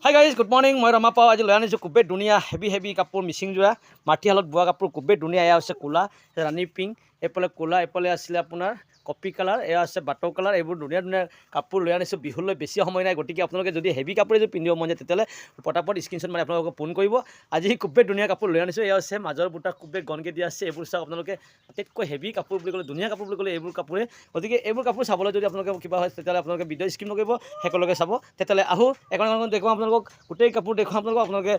Hi guys good morning মই ৰমা পাওঁ আজি লৈ আনিছোঁ খুবেই ধুনীয়া হেভি কাপোৰ মিচিং যোৰা মাটিশালত বোৱা কাপোৰ খুবেই ধুনীয়া এয়া হৈছে ক'লা ৰাণী পিংক এইফালে ক'লা এইফালে আছিলে আপোনাৰ কপি কালাৰ এয়া আছে বাটৰ কালাৰ এইবোৰ ধুনীয়া কাপোৰ লৈ আনিছোঁ বিহুলৈ বেছি সময় নাই গতিকে আপোনালোকে যদি হেভি কাপোৰ যদি পিন্ধিব মন যায় তেতিয়াহ'লে পটাপট স্ক্ৰীনশ্বট মাৰি আপোনালোকক ফোন কৰিব আজি খুবেই ধুনীয়া কাপোৰ লৈ আনিছোঁ এয়া হৈছে মাজৰ বুটা খুবেই গনকৈ দিয়া আছে এইবোৰ চাওক আপোনালোকে আটাইতকৈ হেভি কাপোৰ বুলি ক'লে ধুনীয়া কাপোৰ বুলি ক'লে এইবোৰ কাপোৰে গতিকে এইবোৰ কাপোৰ চাবলৈ যদি আপোনালোকে কিবা হয় তেতিয়াহ'লে আপোনালোকে ভিডিঅ' স্ক্ৰীন নকৰিব একেলগে চাব তেতিয়াহ'লে আহোঁ এখন দেখুৱাম আপোনালোকক গোটেই কাপোৰ দেখুৱাম আপোনালোকে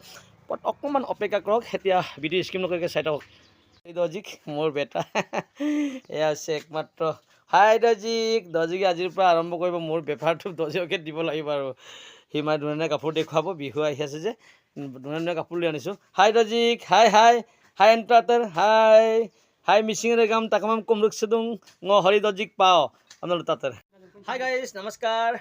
অকণমান অপেক্ষা কৰক এতিয়া ভিডিঅ' স্ক্ৰীন নকৰিকে চাই থাকক এই দজিক মোৰ বেটা এয়া আছে একমাত্ৰ হাই দজিকে আজিৰ পৰা আৰম্ভ কৰিব মোৰ বেপাৰটো দজিকে দিব লাগিব আৰু সি মানে ধুনীয়া কাপোৰ দেখুৱাব বিহু আহি আছে যে ধুনীয়া কাপোৰ লৈ আনিছোঁ হাই দজিক হাই এণ্টাৰটাৰ হাই মিচিঙেৰে গাম তাকামাম কুমৰুক চুদুং হৰি দজিক পাওঁ আপোনালোক তাতে হাই গাইজ নমস্কাৰ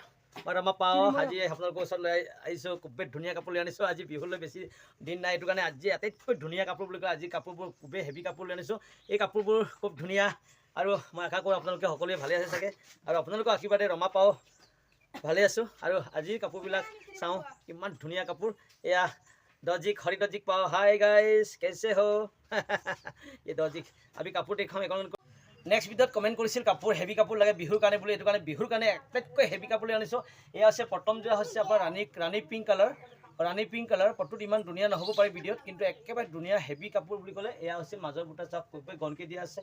মই ৰমা পাওঁ আজি আপোনালোকৰ ওচৰত লৈ আহিছোঁ খুবেই ধুনীয়া কাপোৰ লৈ আনিছোঁ আজি বিহুলৈ বেছি দিন নাই এইটো কাৰণে আজি আটাইতকৈ ধুনীয়া কাপোৰ বুলি কয় আজি কাপোৰবোৰ খুবেই হেভি কাপোৰ লৈ আনিছোঁ এই কাপোৰবোৰ খুব ধুনীয়া আৰু মই আশা কৰোঁ আপোনালোকে সকলোৱে ভালে আছে চাগে আৰু আপোনালোকৰ আশীৰ্বাদে ৰমা পাওঁ ভালে আছোঁ আৰু আজিৰ কাপোৰবিলাক চাওঁ কিমান ধুনীয়া কাপোৰ এয়া দজিক হৰি দজিক পাওঁ হাই গাইজ কেছে হো এই দজিক আমি কাপোৰ দেখাম এখন নেক্সট ভিডিঅ'ত কমেণ্ট কৰিছিল কাপোৰ হেভি কাপোৰ লাগে বিহুৰ কাৰণে বুলি এইটো কাৰণে বিহুৰ কাৰণে আটাইতকৈ হেভি কাপোৰ লৈ আনিছোঁ এয়া হৈছে প্ৰথম যোৱা হৈছে আপোনাৰ ৰাণী পিংক কালাৰ ফটোত ইমান ধুনীয়া নহ'ব পাৰে ভিডিঅ'ত কিন্তু একেবাৰে ধুনীয়া হেভি কাপোৰ বুলি ক'লে এয়া হৈছে মাজৰ বুটা চাওক খুবেই গনকৈ দিয়া আছে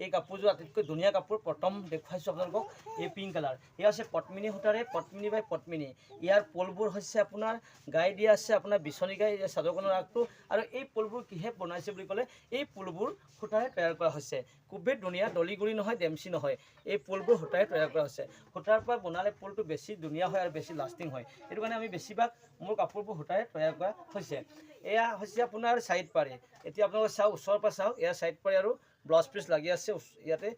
এই কাপোৰযোৰ আটাইতকৈ ধুনীয়া কাপোৰ প্ৰথম দেখুৱাইছোঁ আপোনালোকক এই পিংক কালাৰ এয়া হৈছে পদ্মিনী সূতাৰে পদ্মিনী বাই পদ্মিনী ইয়াৰ পলবোৰ হৈছে আপোনাৰ গাই দিয়া আছে আপোনাৰ বিচনী গাই চাদৰখনৰ আগটো আৰু এই পলবোৰ কিহে বনাইছে বুলি ক'লে এই পলবোৰ সূতাৰে তৈয়াৰ কৰা হৈছে খুবেই ধুনীয়া দলিগুৰি নহয় ডেমচি নহয় এই পলবোৰ সূতাৰে তৈয়াৰ কৰা হৈছে সূতাৰ পৰা বনালে পলটো বেছি ধুনীয়া হয় আৰু বেছি লাষ্টিং হয় সেইটো কাৰণে আমি বেছিভাগ মোৰ কাপোৰবোৰ সূতাৰে তৈয়াৰ কৰা হৈছে এয়া হৈছে আপোনাৰ ছাইড পাৰি এতিয়া আপোনালোকে চাওক ওচৰৰ পৰা চাওক এয়া ছাইড পাৰি আৰু ব্লাউজ পিচ লাগি আছে ইয়াতে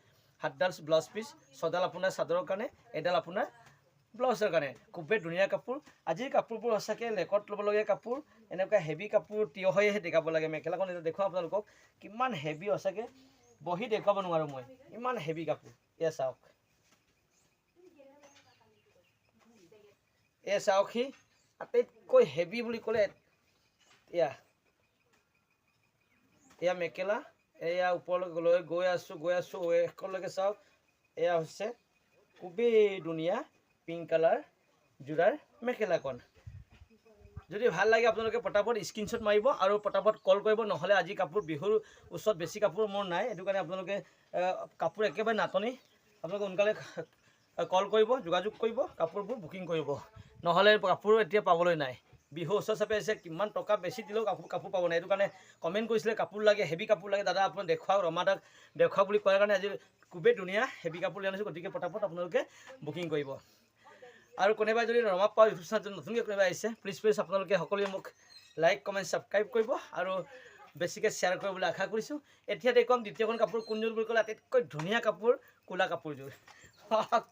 7ডাল ব্লাউজ পিচ 6ডাল আপোনাৰ চাদৰৰ কাৰণে এডাল আপোনাৰ ব্লাউজৰ কাৰণে খুবেই ধুনীয়া কাপোৰ আজিৰ কাপোৰবোৰ সঁচাকৈ লেকত ল'বলগীয়া কাপোৰ এনেকুৱা হেভি কাপোৰ থিয় হৈহে দেখাব লাগে মেখেলাখন এতিয়া দেখুৱাম আপোনালোকক কিমান হেভি সঁচাকৈ বহি দেখুৱাব নোৱাৰোঁ মই ইমান হেভি কাপোৰ এয়া চাওক এয়া চাওক সি আটাইতকৈ হেভি বুলি ক'লে এয়া মেখেলা এয়া ওপৰলৈ গৈ আছোঁ এখনলৈকে চাওক এয়া হৈছে খুবেই ধুনীয়া পিংক কালাৰ যোৰাৰ মেখেলাখন যদি ভাল লাগে আপোনালোকে পটাপট স্ক্ৰীনশ্বট মাৰিব আৰু পটাপট কল কৰিব নহ'লে আজি কাপোৰ বিহুৰ ওচৰত বেছি কাপোৰ মোৰ নাই সেইটো কাৰণে আপোনালোকে কাপোৰ একেবাৰে নাটনি আপোনালোকে সোনকালে কল কৰিব যোগাযোগ কৰিব কাপোৰবোৰ বুকিং কৰিব নহ'লে কাপোৰ এতিয়া পাবলৈ নাই বিহু ওচৰ চাপি আছে কিমান টকা বেছি দিলেও কাপোৰ পাব নাই সেইটো কাৰণে কমেণ্ট কৰিছিলে কাপোৰ লাগে হেভি কাপোৰ লাগে দাদা আপোনাক দেখুৱাওক ৰমা দাক দেখুৱাওক বুলি কোৱাৰ কাৰণে আজি খুবেই ধুনীয়া হেভি কাপোৰ লৈ আনিছোঁ গতিকে পটাপট আপোনালোকে বুকিং কৰিব আৰু কোনোবাই যদি ৰমা পাওঁ ইউটিউব চেনেলটো নতুনকৈ কোনোবাই আহিছে প্লিজ আপোনালোকে সকলোৱে মোক লাইক কমেণ্ট ছাবস্ক্ৰাইব কৰিব আৰু বেছিকৈ শ্বেয়াৰ কৰিবলৈ আশা কৰিছোঁ এতিয়া দেখুৱাম দ্বিতীয়খন কাপোৰ কোনযোৰ বুলি ক'লে আটাইতকৈ ধুনীয়া কাপোৰ ক'লা কাপোৰযোৰ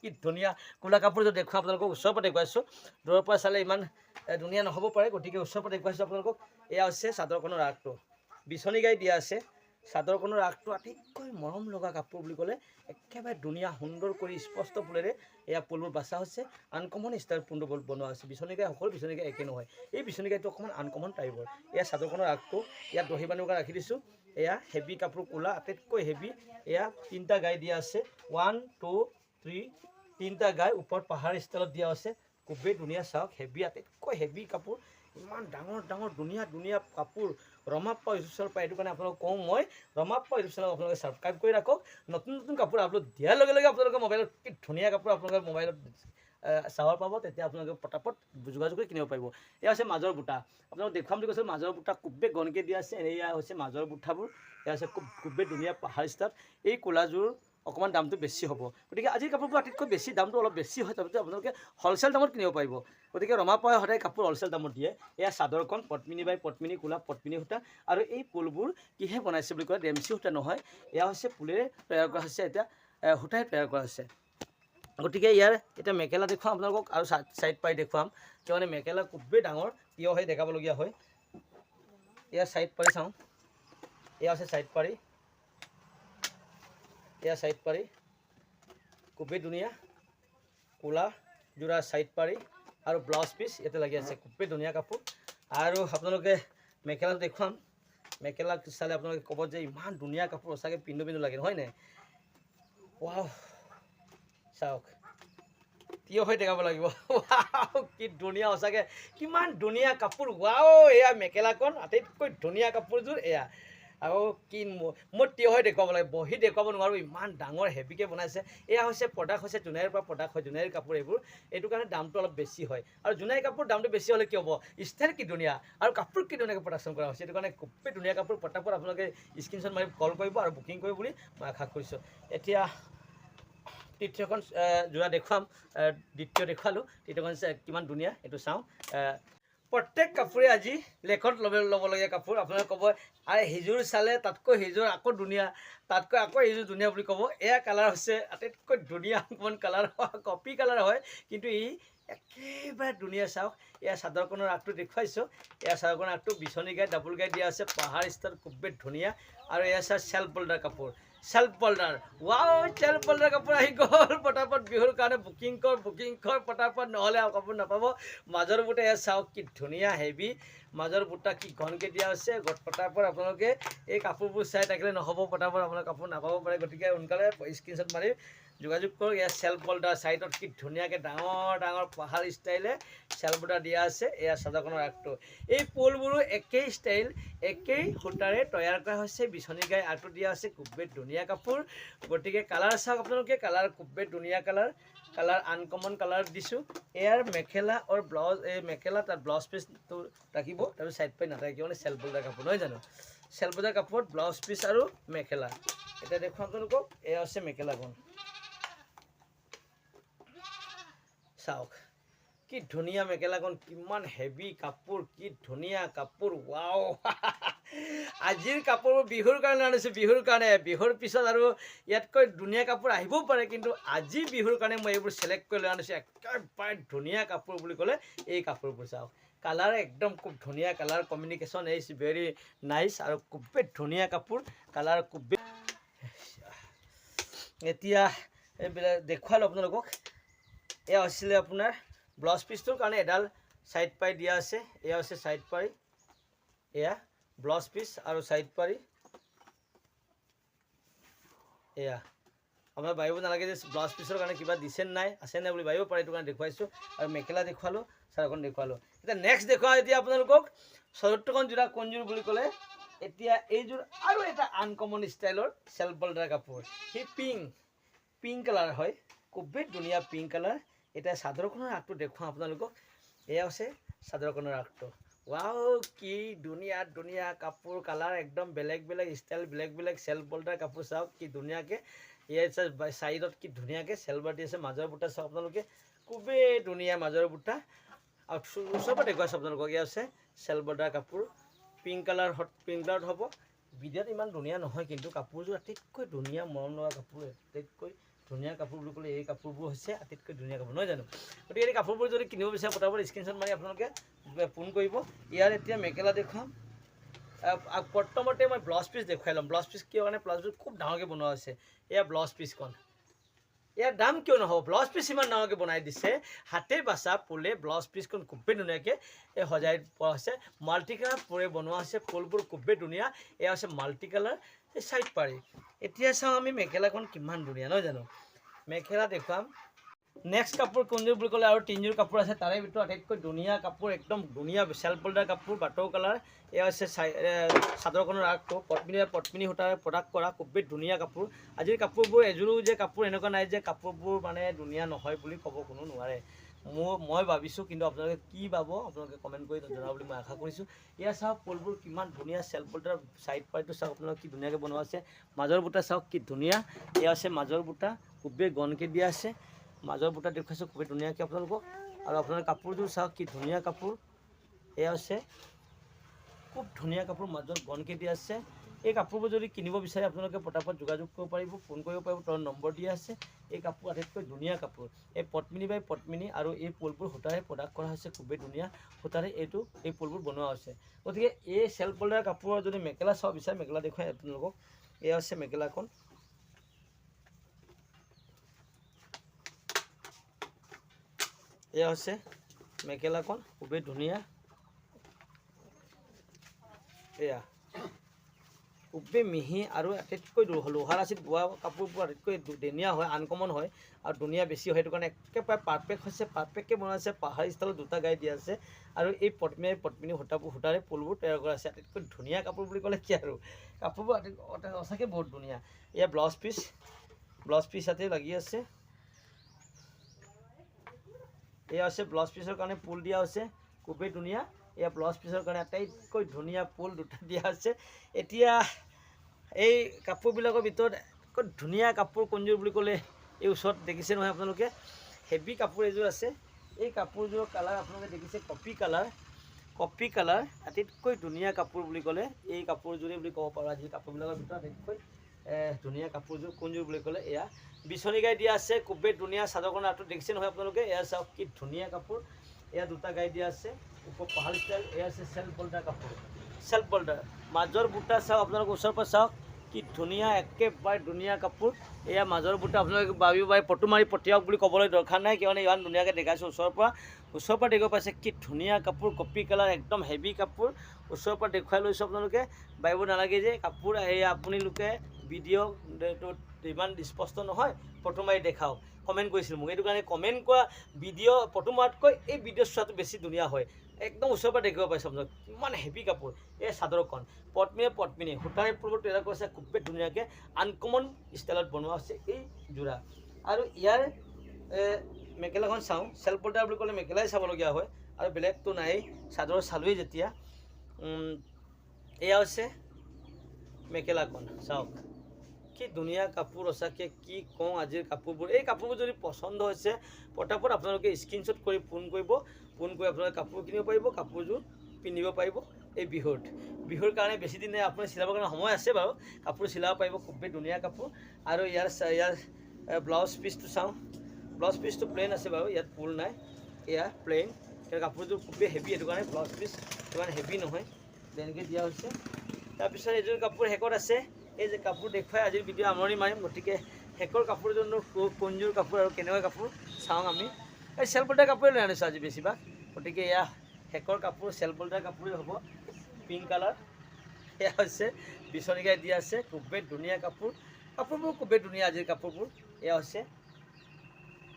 কি ধুনীয়া ক'লা কাপোৰযোৰ দেখুৱাম আপোনালোকক ওচৰৰ পৰা দেখুৱাইছোঁ দূৰৰ পৰা চালে ইমান ধুনীয়া নহ'ব পাৰে গতিকে ওচৰৰ পৰা দেখুৱাইছোঁ আপোনালোকক এয়া হৈছে চাদৰখনৰ আগটো বিচনী গাই দিয়া আছে চাদৰখনৰ আগটো আটাইতকৈ মৰম লগা কাপোৰ বুলি ক'লে একেবাৰে ধুনীয়া সুন্দৰ কৰি স্পষ্ট ফুলেৰে এয়া ফুলবোৰ বাচা হৈছে আনকমন ষ্টাইল ফুলটো বনোৱা হৈছে বিচনী গাই সকলো বিচনী গাই একে নহয় এই বিচনী গাইটো অকণমান আনকমন টাইপৰ এয়া চাদৰখনৰ আগটো ইয়াত দহি বান্ধিবৰ কাৰণে ৰাখি দিছোঁ এয়া হেভি কাপোৰ ক'লা আটাইতকৈ হেভি এয়া 3টা গাই দিয়া আছে 1 2 3 3টা গাই ওপৰত পাহাৰ ষ্টাইলত দিয়া আছে খুবেই ধুনীয়া চাওক হেভি আটাইতকৈ হেভি কাপোৰ ইমান ডাঙৰ ধুনীয়া কাপোৰ ৰমা পাওঁ ইউটিউব চেনেল পায় এইটো কাৰণে আপোনালোকক কওঁ মই ৰমা পাওঁ ইউটিউব চেনেল আপোনালোকে ছাবস্ক্ৰাইব কৰি ৰাখক নতুন কাপোৰ আপলোড দিয়াৰ লগে লগে আপোনালোকৰ মোবাইলত কি ধুনীয়া কাপোৰ আপোনালোকৰ মোবাইলত চাব পাব তেতিয়া আপোনালোকে পটাপট যোগাযোগ কৰি কিনিব পাৰিব এয়া হৈছে মাজৰ বুটা আপোনালোক দেখুৱাম বুলি কৈছোঁ মাজৰ বুটা খুবেই গনকৈ দিয়া আছে এয়া হৈছে মাজৰ বুটাবোৰ এয়া হৈছে খুবেই ধুনীয়া পাহাৰ ষ্টাইল এই ক'লাযোৰ অকণমান দামটো বেছি হ'ব গতিকে আজিৰ কাপোৰবোৰ আটাইতকৈ বেছি দামটো অলপ বেছি হয় তাৰপিছত আপোনালোকে হ'লচেল দামত কিনিব পাৰিব গতিকে ৰমা পাৱে সদায় কাপোৰ হ'লচেল দামত দিয়ে এয়া চাদৰখন পদ্মিনী বাই পদ্মিনী ক'লা পদ্মিনী সূতা আৰু এই ফুলবোৰ কিহে বনাইছে বুলি কয় ডেমচি সূতা নহয় এয়া হৈছে ফুলেৰে তৈয়াৰ কৰা হৈছে এতিয়া সূতাৰে তৈয়াৰ কৰা হৈছে গতিকে ইয়াৰ এতিয়া মেখেলা দেখুৱাম আপোনালোকক আৰু ছাইড পাৰি দেখুৱাম কিয়নো মেখেলা খুবেই ডাঙৰ প্ৰিয় হৈ দেখাবলগীয়া হয় এয়া ছাইড পাৰি চাওঁ এয়া হৈছে ছাইড পাৰি এয়া ছাইড পাৰি খুবেই ধুনীয়া ক'লা যোৰা ছাইড পাৰি আৰু ব্লাউজ পিচ ইয়াতে লাগি আছে খুবেই ধুনীয়া কাপোৰ আৰু আপোনালোকে মেখেলা দেখুৱাম মেখেলা চালে আপোনালোকে ক'ব যে ইমান ধুনীয়া কাপোৰ সঁচাকৈ পিন্ধো লাগে হয় নাই ৱাও চাওক থিয় হৈ দেখাব লাগিব ৱাও কি ধুনীয়া সঁচাকৈ কিমান ধুনীয়া কাপোৰ ৱাও এয়া মেখেলাখন আটাইতকৈ ধুনীয়া কাপোৰযোৰ এয়া আৰু কি মই থিয় হৈ দেখুৱাব লাগে বহি দেখুৱাব নোৱাৰোঁ ইমান ডাঙৰ হেভিকৈ বনাইছে এয়া হৈছে প্ৰডাক্ট হৈছে জোনাইৰ পৰা প্ৰডাক্ট হয় জোনাইৰ কাপোৰ এইবোৰ এইটো কাৰণে দামটো অলপ বেছি হয় আৰু জোনাইৰ কাপোৰ দামটো বেছি হ'লে কি হ'ব ষ্টাইল কি ধুনীয়া আৰু কাপোৰ কি ধুনীয়াকৈ প্ৰডাকশ্যন কৰা হৈছে এইটো কাৰণে খুবেই ধুনীয়া কাপোৰ পটাপট আপোনালোকে স্ক্ৰীনশ্বট মাৰি কল কৰিব আৰু বুকিং কৰিব বুলি মই আশা কৰিছোঁ এতিয়া তৃতীয়খন যোৰা দেখুৱাম দ্বিতীয় দেখুৱালোঁ তৃতীয়খন কিমান ধুনীয়া এইটো চাওঁ প্ৰত্যেক কাপোৰে আজি লেখত ল'বলগীয়া কাপোৰ আপোনালোকে ক'ব আৰু সিযোৰ চালে তাতকৈ সিযোৰ আকৌ ধুনীয়া তাতকৈ আকৌ এইযোৰ ধুনীয়া বুলি ক'ব এয়া কালাৰ হৈছে আটাইতকৈ ধুনীয়া অকণমান কালাৰ কপি কালাৰ হয় কিন্তু ই একেবাৰে ধুনীয়া চাওক এয়া চাদৰখনৰ আগটো দেখুৱাইছোঁ এয়া চাদৰখনৰ আগটো বিচনী গাই ডাবুল গাই দিয়া আছে পাহাৰ ষ্টাইল খুবেই ধুনীয়া আৰু এয়া চাই চেল্ফ হোল্ডাৰ কাপোৰ self holder wow self holder কাপোৰ আহি গ'ল পটাপট বিহুৰ কাৰণে বুকিং কৰ পটাপট নহ'লে আৰু কাপোৰ নাপাব মাজৰ বুটা এয়া চাওক কি ধুনীয়া হেভি মাজৰ বুটা কি ঘনকৈ দিয়া হৈছে পটাপট আপোনালোকে এই কাপোৰবোৰ চাই থাকিলে নহ'ব পটাপট আপোনালোকে কাপোৰ নাপাব পাৰে গতিকে সোনকালে স্ক্ৰীনশ্বট মাৰি যোগাযোগ কৰক এয়া চেল্ফ হোল্ডাৰ চাইডত কি ধুনীয়াকৈ ডাঙৰ ডাঙৰ পাহাৰ ষ্টাইলে চেল্ফ হোল্ডাৰ দিয়া আছে এয়া চাদৰখনৰ আগটো এই পলবোৰো একেই ষ্টাইল একেই সূতাৰে তৈয়াৰ কৰা হৈছে বিচনী গাই আগটো দিয়া আছে খুবেই ধুনীয়া কাপোৰ গতিকে কালাৰ চাওক আপোনালোকে কালাৰ খুবেই ধুনীয়া কালাৰ আনকমন কালাৰ দিছোঁ এয়াৰ মেখেলা আৰু ব্লাউজ এই মেখেলা তাত ব্লাউজ পিচটো থাকিব তাৰপিছত চাইড পাই নাথাকিব মানে চেল্ফ হোল্ডাৰ কাপোৰ নহয় জানো চেল্ফ হোল্ডাৰ কাপোৰত ব্লাউজ পিচ আৰু মেখেলা এতিয়া দেখুৱাম আপোনালোকক এয়া হৈছে মেখেলাখন চাওক কি ধুনীয়া মেখেলাখন কিমান হেভি কাপোৰ কি ধুনীয়া কাপোৰ ৱাও আজিৰ কাপোৰবোৰ বিহুৰ কাৰণে আনিছোঁ বিহুৰ কাৰণে বিহুৰ পিছত আৰু ইয়াতকৈ ধুনীয়া কাপোৰ আহিবও পাৰে কিন্তু আজি বিহুৰ কাৰণে মই এইবোৰ চিলেক্ট কৰি লৈ আনিছোঁ একেবাৰে ধুনীয়া কাপোৰ বুলি ক'লে এই কাপোৰবোৰ চাওক কালাৰ একদম খুব ধুনীয়া colour communication is very nice আৰু খুবেই ধুনীয়া কাপোৰ কালাৰ খুবেই এতিয়া এইবিলাক দেখুৱালোঁ আপোনালোকক এয়া হৈছিলে আপোনাৰ ব্লাউজ পিচটোৰ কাৰণে এডাল চাইড পাৰি দিয়া আছে এয়া হৈছে চাইড পাৰি এয়া ব্লাউজ পিচ আৰু চাইড পাৰি এয়া আপোনাৰ ভাবিব নালাগে যে ব্লাউজ পিচৰ কাৰণে কিবা দিছে নাই আছে নাই বুলি ভাবিব পাৰে এইটো কাৰণে দেখুৱাইছোঁ আৰু মেখেলা দেখুৱালোঁ চাদৰখন দেখুৱালোঁ এতিয়া নেক্সট দেখুৱাওঁ এতিয়া আপোনালোকক চতুৰ্থখন যোৰা কোনযোৰ বুলি ক'লে এতিয়া এইযোৰ আৰু এটা আনকমন ষ্টাইলৰ চেল্ফ হোল্ডাৰ কাপোৰ সি পিংক কালাৰ হয় খুবেই ধুনীয়া পিংক কালাৰ এতিয়া চাদৰখনৰ আগটো দেখুৱাওঁ আপোনালোকক এয়া হৈছে চাদৰখনৰ আগটো ৱাও কি ধুনীয়া ধুনীয়া কাপোৰ কালাৰ একদম বেলেগ ষ্টাইল বেলেগ চেল্ফ হোল্ডাৰ কাপোৰ চাওক কি ধুনীয়াকৈ এয়া চাইডত কি ধুনীয়াকৈ চেলবাৰ দি আছে মাজৰ বুটা চাওক আপোনালোকে খুবেই ধুনীয়া মাজৰ বুটা আৰু ওচৰৰ পৰা দেখুৱাইছোঁ আপোনালোকক এয়া আছে চেল্ফ হোল্ডাৰ কাপোৰ পিংক কালাৰত হ'ব ভিডিঅ'ত ইমান ধুনীয়া নহয় কিন্তু কাপোৰযোৰ আটাইতকৈ ধুনীয়া মৰম লগা কাপোৰ আটাইতকৈ ধুনীয়া কাপোৰ বুলি ক'লে এই কাপোৰবোৰ হৈছে আটাইতকৈ ধুনীয়া কাপোৰ নহয় জানো গতিকে এই কাপোৰবোৰ যদি কিনিব বিচাৰে পটাপট স্ক্ৰীনশ্বট মাৰি আপোনালোকে ফোন কৰিব ইয়াৰ এতিয়া মেখেলা দেখুৱাম প্ৰথমতে মই ব্লাউজ পিচ দেখুৱাই ল'ম ব্লাউজ পিচ কিয় কাৰণে ব্লাউজ পিচ খুব ডাঙৰকৈ বনোৱা হৈছে এয়া ব্লাউজ পিচখন ইয়াৰ দাম কিয় নহ'ব ব্লাউজ পিচ ইমান ডাঙৰকৈ বনাই দিছে হাতে বাচা ফুলে ব্লাউজ পিচখন খুবেই ধুনীয়াকৈ সজাই পোৱা হৈছে মাল্টি কালাৰ ফুলে বনোৱা হৈছে ফুলবোৰ খুবেই ধুনীয়া এয়া হৈছে মাল্টি কালাৰ এই চাইড পাৰি এতিয়া চাওঁ আমি মেখেলাখন কিমান ধুনীয়া নহয় জানো মেখেলা দেখুৱাম নেক্সট কাপোৰ কোনযোৰ বুলি ক'লে আৰু তিনিযোৰ কাপোৰ আছে তাৰে ভিতৰত আটাইতকৈ ধুনীয়া কাপোৰ একদম ধুনীয়া চেল্ফ হোল্ডাৰ কাপোৰ বাটৰ কালাৰ এয়া হৈছে চাদৰখনৰ আগটো পদ্মিনী সূতাৰে প্ৰডাক্ট কৰা খুবেই ধুনীয়া কাপোৰ আজিৰ কাপোৰবোৰ এযোৰো যে কাপোৰ এনেকুৱা নাই যে কাপোৰবোৰ মানে ধুনীয়া নহয় বুলি ক'ব কোনো নোৱাৰে মই ভাবিছোঁ কিন্তু আপোনালোকে কি ভাব আপোনালোকে কমেণ্ট কৰি জনাব বুলি মই আশা কৰিছোঁ এয়া চাওক ফুলবোৰ কিমান ধুনীয়া চেল্ফ হোল্ডাৰ চাইড পাৰ্টটো চাওক আপোনালোকে কি ধুনীয়াকৈ বনোৱা আছে মাজৰ বুটা চাওক কি ধুনীয়া এয়া আছে মাজৰ বুটা খুবেই ঘনকৈ দিয়া আছে মাজৰ বুটা দেখুৱাইছোঁ খুবেই ধুনীয়াকৈ আপোনালোকক আৰু আপোনাৰ কাপোৰযোৰ চাওক কি ধুনীয়া কাপোৰ এয়া হৈছে খুব ধুনীয়া কাপোৰ মাজত ঘনকৈ দিয়া আছে এই কাপোৰবোৰ যদি কিনিব বিচাৰে আপোনালোকে পটাপট যোগাযোগ কৰিব পাৰিব ফোন কৰিব পাৰিব তাৰ নম্বৰ দিয়া আছে এই কাপোৰ আটাইতকৈ ধুনীয়া কাপোৰ এই পদ্মিনী বাই পদ্মিনী আৰু এই ফুলবোৰ সূতাৰে প্ৰডাক্ট কৰা হৈছে খুবেই ধুনীয়া সূতাৰে এই ফুলবোৰ বনোৱা হৈছে গতিকে এই চেল্ফ হোল্ডাৰ কাপোৰৰ যদি মেখেলা চাব বিচাৰে মেখেলা দেখুৱাই আপোনালোকক এয়া হৈছে মেখেলাখন এয়া হৈছে মেখেলাখন খুবেই ধুনীয়া এয়া খুবেই মিহি আৰু আটাইতকৈ লোহাৰ আচিত বোৱা কাপোৰবোৰ আটাইতকৈ ধুনীয়া হয় আনকমন হয় আৰু ধুনীয়া বেছি হয় সেইটো কাৰণে একেবাৰে পাৰফেক্ট হৈছে পাৰফেক্টকৈ বনোৱা আছে পাহাৰী ষ্টাইলত দুটা গাই দিয়া আছে আৰু এই পদ্মিনী সূতাৰে ফুলবোৰ তৈয়াৰ কৰা আছে আটাইতকৈ ধুনীয়া কাপোৰ বুলি ক'লে কি আৰু কাপোৰবোৰ সঁচাকৈ বহুত ধুনীয়া এয়া ব্লাউজ পিচ ইয়াতে লাগি আছে এয়া হৈছে ব্লাউজ পিচৰ কাৰণে ফুল দিয়া হৈছে খুবেই ধুনীয়া এয়া ব্লাউজ পিচৰ কাৰণে আটাইতকৈ ধুনীয়া ফুল দুটা দিয়া আছে এতিয়া এই কাপোৰবিলাকৰ ভিতৰত আটাইতকৈ ধুনীয়া কাপোৰ কোনযোৰ বুলি ক'লে এই ওচৰত দেখিছে নহয় আপোনালোকে হেভি কাপোৰ এযোৰ আছে এই কাপোৰযোৰৰ কালাৰ আপোনালোকে দেখিছে কপি কালাৰ আটাইতকৈ ধুনীয়া কাপোৰ বুলি ক'লে এই কাপোৰযোৰে বুলি ক'ব পাৰোঁ আজি কাপোৰবিলাকৰ ভিতৰত আটাইতকৈ ধুনীয়া কাপোৰযোৰ কোনযোৰ বুলি ক'লে এয়া বিচনী গাই দিয়া আছে খুবেই ধুনীয়া চাদৰখনৰ আঁতৰত দেখিছে নহয় আপোনালোকে এয়া চাওক কি ধুনীয়া কাপোৰ এয়া দুটা গাই দিয়া আছে ওপৰ পাহাৰী ষ্টাইল এয়া আছে চেল্ফ বল্ডাৰ কাপোৰ চেল্ফ বল্ডাৰ মাজৰ বুটা চাওক আপোনালোকে ওচৰৰ পৰা চাওক কি ধুনীয়া একেবাৰে ধুনীয়া কাপোৰ এয়া মাজৰ বুটা আপোনালোকে ভাবিব ফটো মাৰি পঠিয়াওক বুলি ক'বলৈ দৰকাৰ নাই কিয়নো ইমান ধুনীয়াকৈ দেখাইছোঁ ওচৰৰ পৰা দেখিব পাইছে কি ধুনীয়া কাপোৰ কপি কালাৰ একদম হেভি কাপোৰ ওচৰৰ পৰা দেখুৱাই লৈছোঁ আপোনালোকে ভাবিব নালাগে যে কাপোৰ এই আপোনালোকে ভিডিঅ'টোত ইমান স্পষ্ট নহয় ফটো মাৰি দেখাওক কমেণ্ট কৰিছিলোঁ মোক এইটো কাৰণে কমেণ্ট কৰা ভিডিঅ' ফটো মাৰাতকৈ এই ভিডিঅ' চোৱাটো বেছি ধুনীয়া হয় একদম ওচৰৰ পৰা দেখিব পাইছোঁ আপোনালোক ইমান হেভি কাপোৰ এই চাদৰখন পদ্মিনী সূতাৰে ফুলবোৰ তৈয়াৰ কৰিছে খুবেই ধুনীয়াকৈ আনকমন ষ্টাইলত বনোৱা হৈছে এই যোৰা আৰু ইয়াৰ মেখেলাখন চাওঁ চেল্ফ বল্ডাৰ বুলি ক'লে মেখেলাই চাবলগীয়া হয় আৰু বেলেগটো নাই চাদৰ চালোৱেই যেতিয়া এয়া হৈছে মেখেলাখন চাওক কি ধুনীয়া কাপোৰ সঁচাকৈ কি কওঁ আজিৰ কাপোৰবোৰ এই কাপোৰবোৰ যদি পচন্দ হৈছে পটাপট আপোনালোকে স্ক্ৰীনশ্বট কৰি ফোন কৰি আপোনালোকে কাপোৰ কিনিব পাৰিব কাপোৰযোৰ পিন্ধিব পাৰিব এই বিহুৰ কাৰণে বেছি দিন নাই আপুনি চিলাবৰ কাৰণে সময় আছে বাৰু কাপোৰ চিলাব পাৰিব খুবেই ধুনীয়া কাপোৰ আৰু ইয়াৰ ব্লাউজ পিচটো চাওঁ ব্লাউজ পিচটো প্লেইন আছে বাৰু ইয়াত ফুল নাই এয়া প্লেইন কাপোৰযোৰ খুবেই হেভি সেইটো কাৰণে ব্লাউজ পিচ ইমান হেভি নহয় প্লেইনকৈ দিয়া হৈছে তাৰপিছত এইযোৰ কাপোৰ শেষত আছে এই যে কাপোৰ দেখুৱাই আজিৰ ভিডিঅ' সামৰণি মাৰিম গতিকে শেষৰ কাপোৰযোৰনো কোনযোৰ কাপোৰ আৰু কেনেকুৱা কাপোৰ চাওঁ আমি এই চেল্ফ বল্ডাৰ কাপোৰে লৈ আনিছোঁ আজি বেছিভাগ গতিকে এয়া শেষৰ কাপোৰ চেল্ফ বল্ডাৰ কাপোৰেই হ'ব পিংক কালাৰ এয়া হৈছে বিচনী গাই দিয়া আছে খুবেই ধুনীয়া কাপোৰবোৰ খুবেই ধুনীয়া আজিৰ কাপোৰবোৰ এয়া হৈছে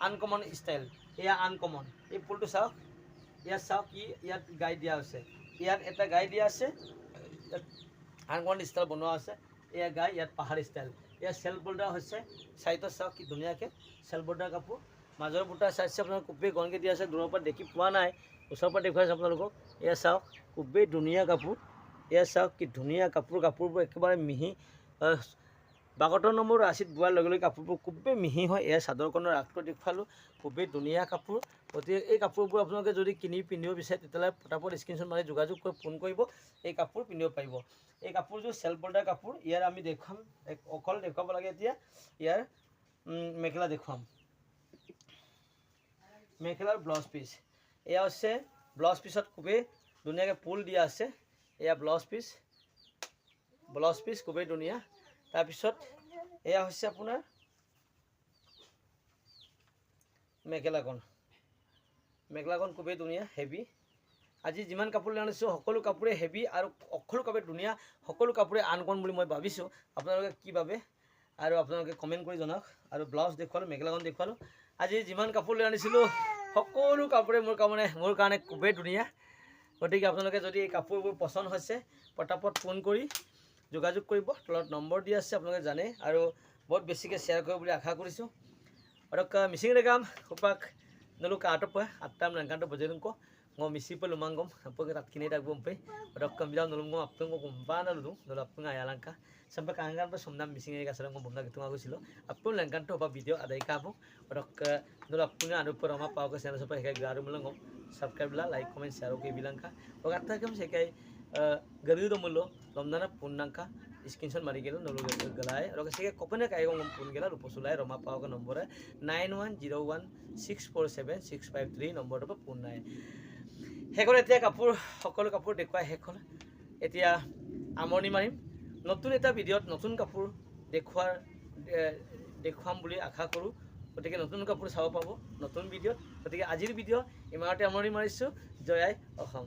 আনকমন ষ্টাইল এয়া আনকমন এই ফুলটো চাওক ইয়াত চাওক কি ইয়াত গাই দিয়া হৈছে ইয়াত এটা গাই দিয়া আছে আনকমন ষ্টাইল বনোৱা আছে এয়া গাই ইয়াত পাহাৰী ষ্টাইল এয়া চেল্ফ বল্ডাৰ হৈছে চাইডত চাওক কি ধুনীয়াকৈ চেল্ফ বল্ডাৰ কাপোৰ মাজৰ বুটা চাইছে আপোনালোকে খুবেই গৰমকৈ দিয়া আছে দূৰৰ পৰা দেখি পোৱা নাই ওচৰৰ পৰা দেখুৱাইছে আপোনালোকক এয়া চাওক খুবেই ধুনীয়া কাপোৰ এয়া চাওক কি ধুনীয়া কাপোৰবোৰ একেবাৰে মিহি বাগতৰ নম্বৰ ৰাচিত বোৱাৰ লগে লগে কাপোৰবোৰ খুবেই মিহি হয় এয়া চাদৰখনৰ আগটো দেখুৱালোঁ খুবেই ধুনীয়া কাপোৰ গতিকে এই কাপোৰবোৰ আপোনালোকে যদি পিন্ধিব বিচাৰে তেতিয়াহ'লে পটাপট স্ক্ৰীনশ্বট মাৰি যোগাযোগ কৰি ফোন কৰিব এই কাপোৰ পিন্ধিব পাৰিব এই কাপোৰযোৰ চেল্ফ বল্ডাৰ কাপোৰ ইয়াৰ আমি দেখুৱাম অকল দেখুৱাব লাগে এতিয়া ইয়াৰ মেখেলা দেখুৱাম মেখেলাৰ ব্লাউজ পিচ এয়া হৈছে ব্লাউজ পিচত খুবেই ধুনীয়াকৈ ফুল দিয়া আছে এয়া ব্লাউজ পিচ খুবেই ধুনীয়া তাৰপিছত এয়া হৈছে আপোনাৰ মেখেলাখন খুবেই ধুনীয়া হেভি আজি যিমান কাপোৰ লৈ আনিছোঁ সকলো কাপোৰে হেভি আৰু সকলো কাপোৰে ধুনীয়া সকলো কাপোৰে আনকমন বুলি মই ভাবিছোঁ আপোনালোকে কি ভাবে আৰু আপোনালোকে কমেণ্ট কৰি জনাওক আৰু ব্লাউজ দেখুৱালোঁ মেখেলাখন দেখুৱালোঁ আজি যিমান কাপোৰ লৈ আনিছিলোঁ সকলো কাপোৰে মোৰ কাৰণে খুবেই ধুনীয়া গতিকে আপোনালোকে যদি এই কাপোৰবোৰ পচন্দ হৈছে পটাপট ফোন কৰি যোগাযোগ কৰিব তলত নম্বৰ দিয়া আছে আপোনালোকে জানে আৰু বহুত বেছিকৈ শ্বেয়াৰ কৰিব বুলি আশা কৰিছোঁ আৰু Mising Regam hupak nulu ka ato pa atam lang kanto bajerun ko ngom misi pa lumangom apa ke tat kini dag bompe odok kam bilang nulung ngom apung ko kumpana nulu apung ayalang ka sampai kangan pa somnam missing ka sarang ngom bomna gitu ngaku silo apung lang kanto pa video adai ka po odok nulu apung anu pa rama pa ko channel sampai ka garu mulong subscribe la like comment share ko bilang ka og atta kam se kai garu do mulo lomdana punnang ka screenshot मारी गेलो नलो गलाय और कसे कोपने काय गम phone गेला रुपसुलाय रमा पाव का number है 9101647653 number पर phone নাই হেকল এতিয়া কাপোৰ সকলো কাপোৰ দেখুৱাই হেকল এতিয়া আমনি মাৰিম নতুন এটা ভিডিঅ'ত নতুন কাপোৰ দেখুৱাম বুলি আশা কৰোঁ গতিকে নতুন কাপোৰ চাব পাব নতুন ভিডিঅ'ত। গতিকে আজিৰ ভিডিঅ' ইমানতে সামৰণি মাৰিছোঁ। জয় আই অসম।